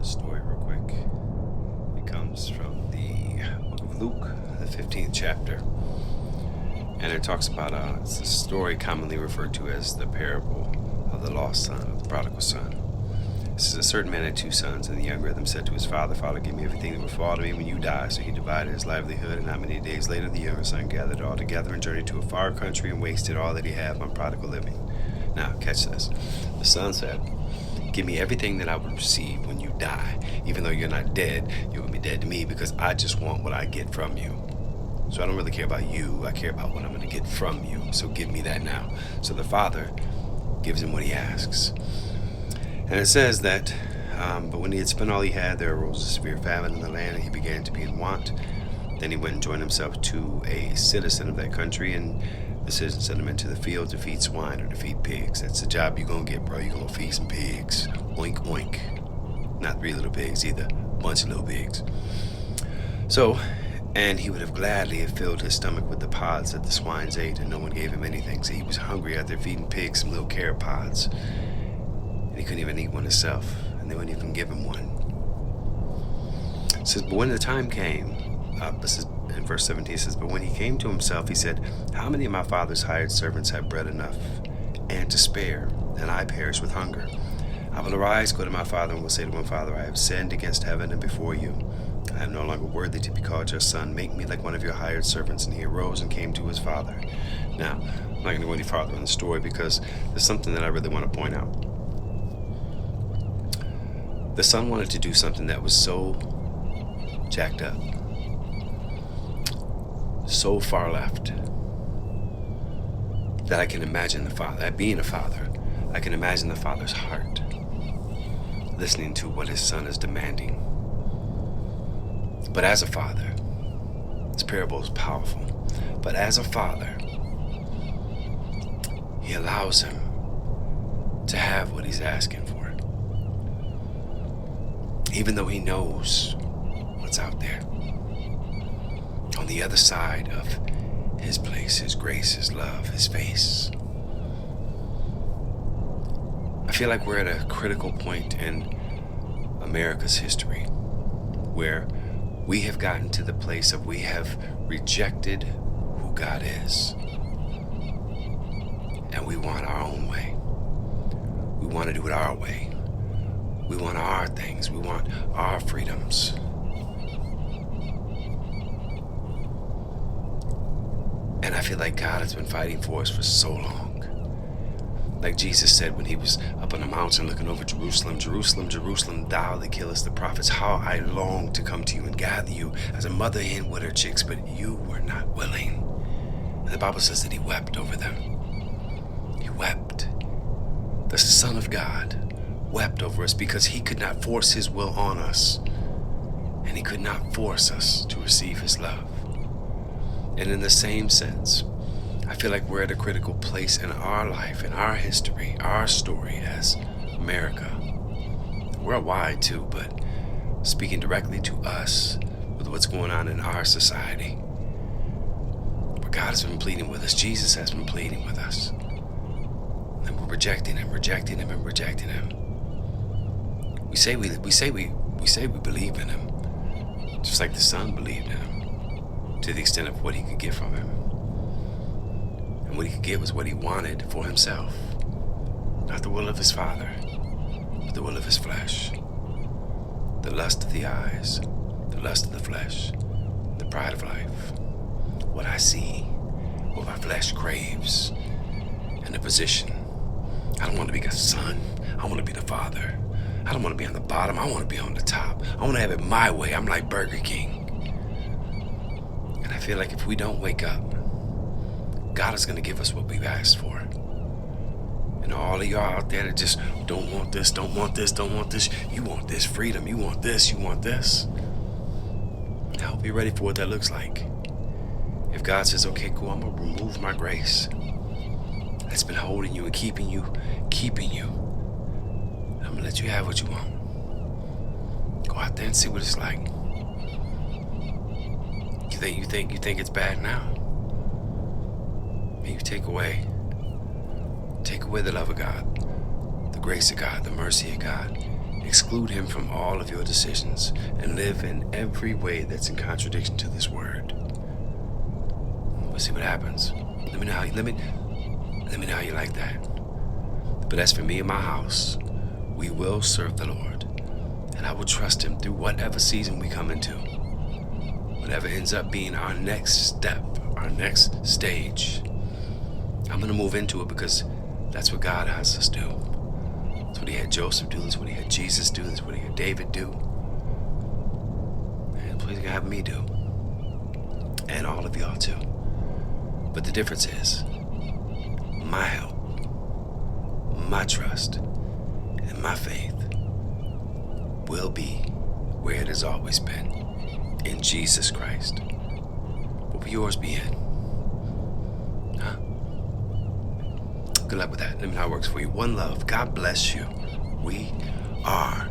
story real quick. It comes from the book of Luke, the 15th chapter. And it talks about, it's a story commonly referred to as the parable of the lost son, of the prodigal son. This is a certain man had two sons, and the younger of them said to his father, Father, give me everything that will fall to me when you die. So he divided his livelihood, and not many days later the younger son gathered it all together and journeyed to a far country and wasted all that he had on prodigal living. Now, catch this. The son said, give me everything that I would receive when you die. Even though you're not dead, you're going to be dead to me because I just want what I get from you. So I don't really care about you. I care about what I'm going to get from you. So give me that now. So the father gives him what he asks. And it says that, but when he had spent all he had, there arose a severe famine in the land, and he began to be in want. Then he went and joined himself to a citizen of that country, and the citizen sent him into the field to feed swine or to feed pigs. That's the job you're going to get, bro. You're going to feed some pigs. Oink, oink. Not 3 little pigs either. A bunch of little pigs. So, and he would have gladly have filled his stomach with the pods that the swines ate, and no one gave him anything. So he was hungry out there feeding pigs some little carrot pods. And he couldn't even eat one himself, and they wouldn't even give him one. It says, but when the time came, this is in verse 17, it says, but when he came to himself, he said, how many of my father's hired servants have bread enough and to spare, and I perish with hunger? I will arise, go to my father, and will say to him, Father, I have sinned against heaven and before you. I am no longer worthy to be called your son. Make me like one of your hired servants. And he arose and came to his father. Now, I'm not going to go any farther in the story because there's something that I really want to point out. The son wanted to do something that was so jacked up, so far left, that I can imagine the father, being a father, I can imagine the father's heart listening to what his son is demanding. But as a father, this parable is powerful, but as a father, he allows him to have what he's asking for. Even though he knows what's out there. On the other side of his place, his grace, his love, his face. I feel like we're at a critical point in America's history where we have gotten to the place of we have rejected who God is. And we want our own way. We want to do it our way. We want our things. We want our freedoms. And I feel like God has been fighting for us for so long. Like Jesus said when he was up on a mountain looking over Jerusalem, Jerusalem, Jerusalem, thou that killest the prophets, how I long to come to you and gather you as a mother hen with her chicks, but you were not willing. And the Bible says that he wept over them. He wept. The Son of God wept over us because he could not force his will on us, and he could not force us to receive his love. And in the same sense, I feel like we're at a critical place in our life, in our history, our story as America, worldwide too, but speaking directly to us with what's going on in our society, where God has been pleading with us, Jesus has been pleading with us, and we're rejecting him, rejecting him, and rejecting him. We say we believe in him, just like the son believed in him, to the extent of what he could get from him. And what he could get was what he wanted for himself. Not the will of his father, but the will of his flesh. The lust of the eyes, the lust of the flesh, the pride of life. What I see, what my flesh craves, and the position. I don't want to be a son, I want to be the father. I don't want to be on the bottom, I want to be on the top. I want to have it my way, I'm like Burger King. And I feel like if we don't wake up, God is going to give us what we've asked for. And all of y'all out there that just don't want this, don't want this, don't want this. You want this freedom, you want this, you want this. I hope you're ready for what that looks like. If God says, okay, cool, I'm going to remove my grace that's been holding you and keeping you. I'm going to let you have what you want. Go out there and see what it's like. You think it's bad now? Maybe take away the love of God, the grace of God, the mercy of God, Exclude him from all of your decisions and live in every way that's in contradiction to this word. We'll see what happens. Let me know how you like that. But as for me and my house, we will serve the Lord, and I will trust him through whatever season we come into. Whatever ends up being our next step, our next stage, I'm going to move into it because that's what God has us do. That's what he had Joseph do. That's what he had Jesus do. That's what he had David do. And please God have me do. And all of y'all too. But the difference is, my help, my trust, and my faith will be where it has always been, in Jesus Christ. What will yours be in? Huh? Good luck with that. Let me know how it works for you. One love. God bless you. We are